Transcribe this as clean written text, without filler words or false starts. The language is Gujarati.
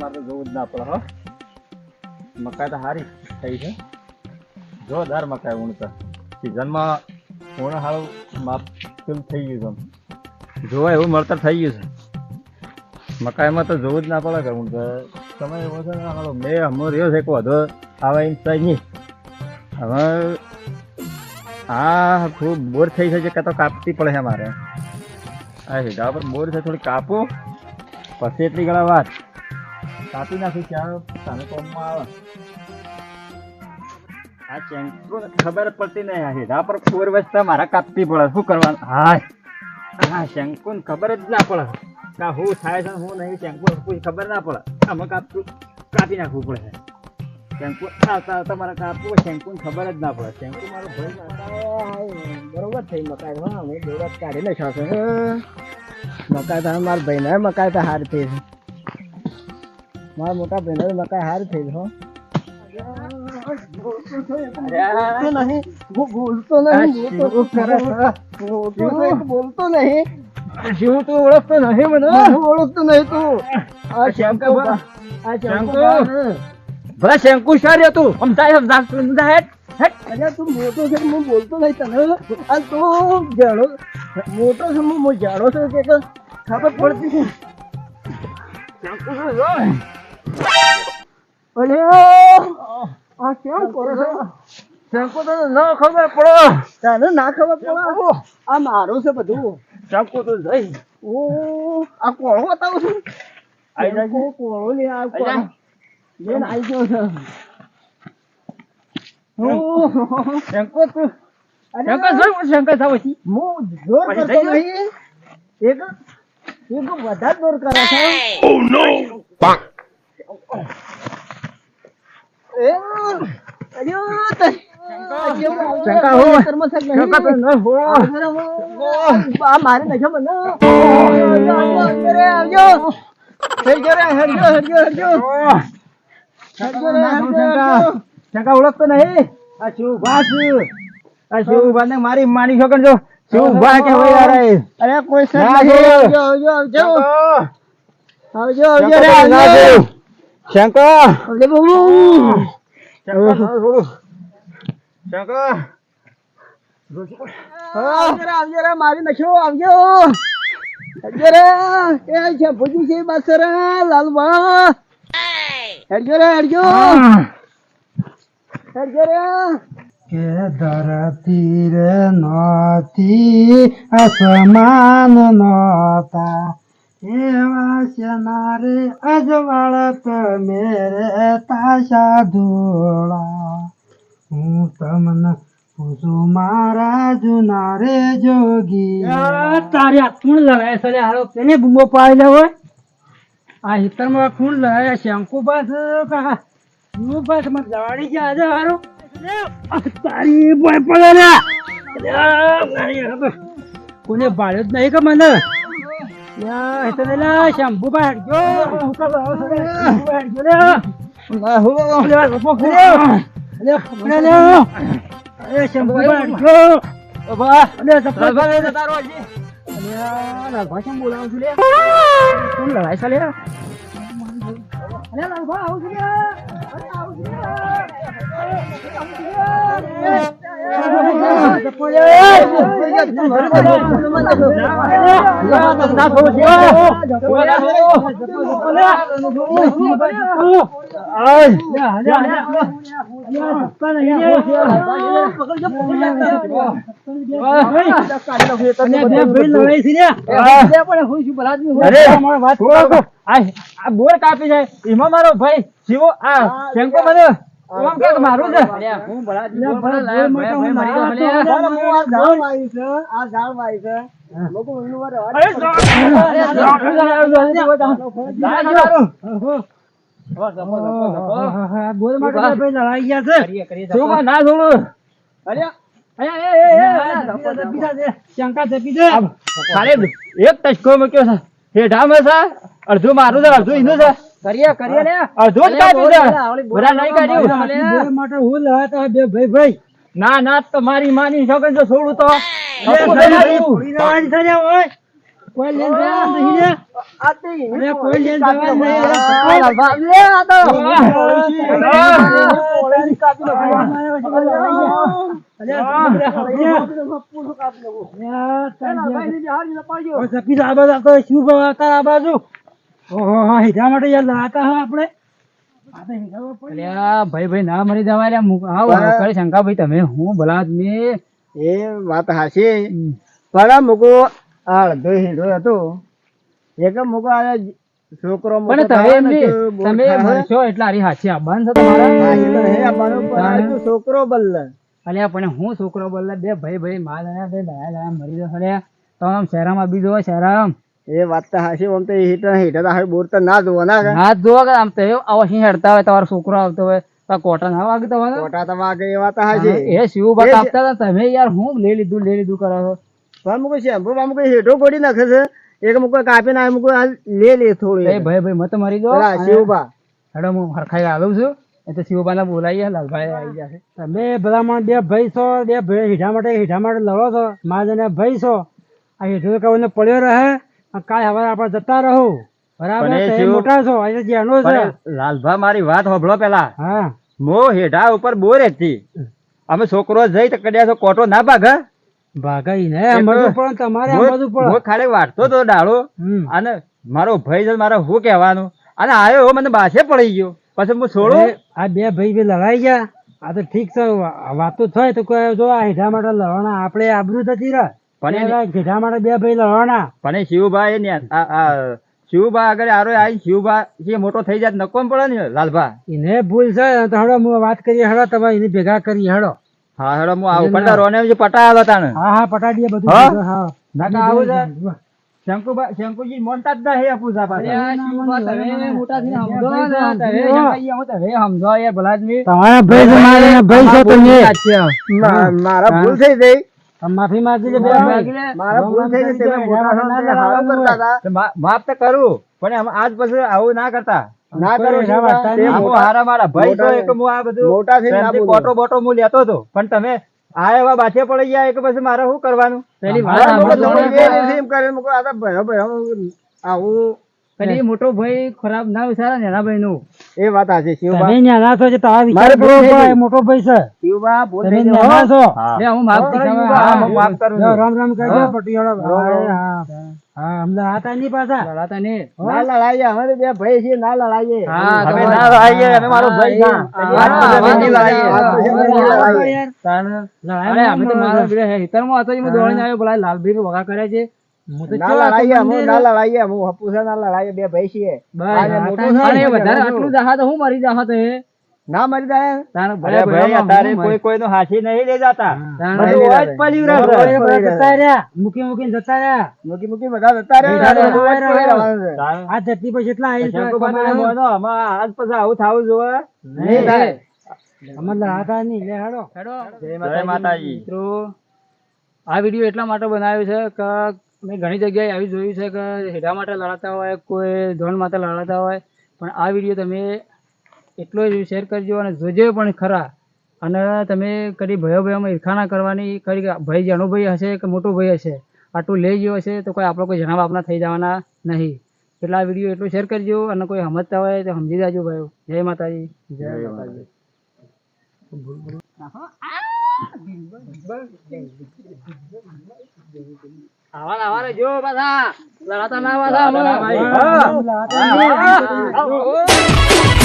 મારે તો જોવું જ ના પડે હો. મકાઈ તો સારી થઈ છે, જોરદાર મકાઈ ઊણતા સિઝનમાં ઊણ હારું માપતુલ થઈ ગયું છે. જોવા એવું મળતર થઈ ગયું છે. મકાઈમાં તો જોવું જ ના પડે કે ઊણ સમય એવો છે ને હાલો મેં હમણાં રહ્યો છે કે વધુ આવે એમ થાય નહીં. હવે હા ખૂબ બોર થઈ છે કે તો કાપતી પડે છે મારે. આ હીધા પર બોર છે થોડી કાપો પછી એટલી ઘણા વાત કાપી નાખી ત્યાં સામે કોમમાં આવે. આ ચેન્કો ખબર જ પડતી નહીં. આ હીધા પર બોર વસ્તા મારા કાપતી પડે શું કરવાનું. હા હા શેંકુન ખબર જ ના પડે કે શું થાય છે શું નહીં. શેંકુ કોઈ ખબર ના પડે આમાં કાપી નાખવું પડે છે. શેંકુ આવતા આવતા મારે કાપવું શેંકુન ખબર જ ના પડે. શેંકુ મારો ભાઈ બરોબર થઈ મકાઈ હા મેં દોરત કાઢી લઈ શકો. મકાઈ તો મારા ભાઈને મકાઈ તો હારી થઈ છે. મારા મોટા ભાઈને મકાઈ હારી થઈ છે. બોલતો નહીં શું તું ઓળખતો નહીં મને ઓળખતો નહીં તું. આ શેંકુ ભલા શેંકુ સારી હતું સમજાય સમજાય. અરે તું મોટો છે હું બોલતો નહીં તને અને તું જાણો મોટો છે હું જાણો છું કે ખબર પડતી છે. અરે આ કેમ કરો છો? શેંકુ તો ના ખબર પડો તને ના ખબર પડો. આ મારું છે બધું. શેંકુ તો જઈ ઓ આ કોળો બતાવું છું. આઈ જાય કોળો લે આ કોળો લેન આઈ ગયો છે. શંકર તું શંકર જાવ છે હું જોર કરતો નહીં એક વધારે જોર કરે છે. ઓ નો મારે નશો મને શંકા ઓળખતો નહીં. આ શિવભા ને મારી માની છો જો શિવભા કે અરે કોઈ મારી નશો આવજો ભૂજી છે બાસરા લાલભા હેડજો રે હેડજો કે ધરતી રે નહોતી અસમાન નહોતા એવા શનારે અજવાળત મેરે તાશા ધોળા. હું તમને પૂછું મારા જુના રે જોગી તારે આ કોણ લગાય છે હારો તેને બૂમો પાડેલા હોય. આ હિતરમાં કોણ લગાય શંકુ પાસે કા હું બસ મને દવાડી ગયા છે હારો તારી બોય પડે ને કોને ભાડ્યો જ નહીં કે મને શંભુ ભાઈ બોલાવું છું કોણ લડાઈ ચાલે બોર કાપી જાય એમાં મારો ભાઈ શિવો આ શંકો મને મારું છે એક ટચકો મૂક્યો છે હેઠામાં છે અડધું મારું છે અડધું એનું છે કરીએ ને અડધું જ કાઢ્યું છે બધા નહીં કાઢ્યું માટે હું લવાતા બે ભાઈ ના તો મારી માની છોકરી જો છોડું તો કોઈ લેન જવા નહીં લે. આ તે અરે કોઈ લેન જવા નહીં. લે આ તો પોળીની કાપી નાખો. સપીર આ બાજુ આવતો હોય, શું ભાવ આવતા આ બાજુ? ઓહો, હીરા માટે યાર લડાતા હા આપણે. અલ્યા ભાઈ ના મરી જવા લ્યા. શંકાભાઈ તમે હું ભલા આદમી. એ વાત હાચી પણ મુકો અડધો હીરો હતો એક મુકો આ છોકરો મોટો પણ થાય ને તમે તો બહુ તમે થાય. મરશો એટલે આરી હાચી આબાન છો તમારા. હા, એ તો હે, આ બરોબર. આ તો છોકરો બલ્લ અલ્યા પણ હું છોકરો બોલે બે ભાઈ માલ આયા બે દયા મરી જશે અલ્યા. તો આમ શહેરામાં બી જોવો શહેરામ એ વાત તો હાચી. આમ તો હીટર હીટર તો હવે બોર તો ના જોવો ના કે હાથ જોવો કે આમ તો આવો સિંહ હેડતા હોય તમારો છોકરો આવતો હોય તો કોટા ના વાગતો હોય ને. કોટા તો વાગે એ વાત હાચી. એ શિવભા કાપતા હતા તમે યાર હું લઈ લીધું કરો છો. પણ મુકો શેમ્પુ માં મુકો હેઠો ગોળી નાખે છે. એક મુકો કાપી ના મુકો આ લે થોડી. એ ભાઈ મત મરી દો. પેલા શિવબા હેડો હું હરખાઈ આવું છું એ તો શિવબાને બોલાવીએ લાલભાઈ આવી જશે. તમે બધા માં બે ભાઈ છો, બે ભાઈ હીઠા માટે લડો છો. માજને ભાઈ છો. આ હીઠો કવને પડ્યો રહે કાલ હવે આપણે જતા રહો બરાબર. પણ એ તમે શિવ- મોટા છો એટલે જેનો છે. પણ લાલભા મારી વાત સાંભળો પેલા. હા મો હેઠા ઉપર બોર હતી. અમે છોકરો જઈ તો કદાચ તો કોટો ના ભાગે. ભાગાઈ ને સમજવું પડે ને તમારે સમજવું પડે. હું ખાલી વાટતો તો ડાળો હમ. અને મારો ભાઈ છે મારે શું કહેવાનું અને આયો મને બાસે પડી ગયો પછી હું છોડું. આ બે ભાઈ બી લડાઈ ગયા. આ તો ઠીક છે વાતો થાય તો કોઈ જો આ હીઠા માટે લડવાના આપણે આબરૂ થતી રહે. પણ એ- હીઠા માટે બે ભાઈ લડવાના. પણ એ શિવભાઈ ને આ શિવભા આગળ આરો આવી શિવભા જે મોટો થઈ જાય નકોમ પડે ને લાલભા. એને ભૂલ છે તો હેડો હું વાત કરીએ હેડો તમે એની ભેગા કરી હેડો. હા હેડો હું આવું પણ રોને જે પટાયેલો તાને હા પટાડીએ બધું હા? ભેગું, હા નકા આવું છે? શંકુજી મોનતા જ ના હે પૂજા પાછા. તમારા ભાઈ છે મારા ભાઈ છો તમે. મારા ભૂલ થઈ ગઈ. માફી માંગી લે બે ભાઈ. મારા ભૂલ થઈ ગઈ. તમે મોટા છો એટલે હારું કરતા હતા. તો માફ તો કરું પણ આજ પછી આવું ના કરતા. ના કરો કોઈ ના વાંચતા તે નહીં. આ હું મોટા- હારા મારા ભાઈ છો મોટા- એક હું આ બધું મોટા થઈને ના પ્રેમથી બોલો. કોટો બોટો હું લેતો હતો પણ તમે આ એવા બાચે પડી ગયા કે પછી મારે શું કરવાનું. પેલી વાત મારા મોટો સાંભળો. છોકરો એ નથી એમ કરે. મુકો આ તો ભયો ભયો આવું પેલી મોટો ભાઈ ખરાબ ના વિચારે ને એના ભાઈ નું. એ વાત હાચી. શિવબા તમે નાના છો તો આ વિચાર મારે કરવો ભૂલ થઈ પડે. ગઈ. મોટો ભાઈ છે શિવબા ભૂલ તમે થઈ ગઈ. નાના છો. હા. લે હું માફ કરું છું. હા, હું માફ કરું છું. લે, રામ રામ કહેજો હા. પટીવાળા ભાઈ. હા હા અમને હાથા નહીં પાછા. ના લડાઈએ. અમે તો બે ભાઈ છીએ. ના લડાઈએ. હા, અમે તો ના લડાઈએ, અમે મારો ભાઈ છે. વાત પછી અમે નહીં લડાઈએ. વાત પછી અમે નહીં લડાઈએ. અરે અમે તો મારા બે હિતરમાં હતો હું દોડીને આવ્યો પેલા લાલભાઈ વગા કરે છે. હું તો ના ચો આ તો લડાઈએ. અમે મંદિર- ના લડાઈએ. અમે હપુસા ના લડાઈએ. બે ભાઈ છીએ. બસ, આ જે હા, મોટું તાન- છે અરે ને, વધારે જવાનું. આટલું જહા તો હું મરી જહા તો એ. ના મરી જાય. તાન અરે ભલે ભાઈ ભલે અત્યારે હું કોઈ કોઈનું હાથી નહીં લઈ જતા. તાન બધું નહીં હોય જ લઈ પડ્યું જતા. રહે. એ બધા જતા રહ્યા. મૂકીને જતા રહ્યા. મૂકી મૂકી બધા જતા રહે. બધા બધું હોય જ જતા પડી રહે. રહેવાનું છે. આ ધરતી પર જેટલા આયુ છે, શંકુભાઈ તમારે બોલો, આમાં આજ પછી આવું થાવું જોવે નહીં થાય. અમે લડાતા નહીં. લે હેડો. જય માતાજી. મિત્રો આ વિડીયો એટલા માટે બનાવ્યો છે કે મેં ઘણી જગ્યાએ આવી જોયું છે કે હેડા માટે લડાતા હોય, કોઈ ધોન માટે લડાતા હોય, પણ આ વિડીયો તમે એટલો જ શેર કરજો અને જોજો પણ ખરા. અને તમે કદી ભયોમાં ઈર્ખા ના કરવાની. કદી ભાઈ જાણો ભાઈ હશે કે મોટો ભાઈ હશે આટલું લઈ ગયો હશે તો કોઈ આપણો કોઈ જણાવ આપના થઈ જવાના નહીં. એટલે આ વિડીયો એટલો શેર કરજો અને કોઈ સમજતા હોય તો સમજી જાજો ભાઈઓ. જય માતાજી. જય માતાજી. આવા રે જો પાછા લડાતા ના પાછા. લડાતા ના ભાઈ. લડાતા નહીં.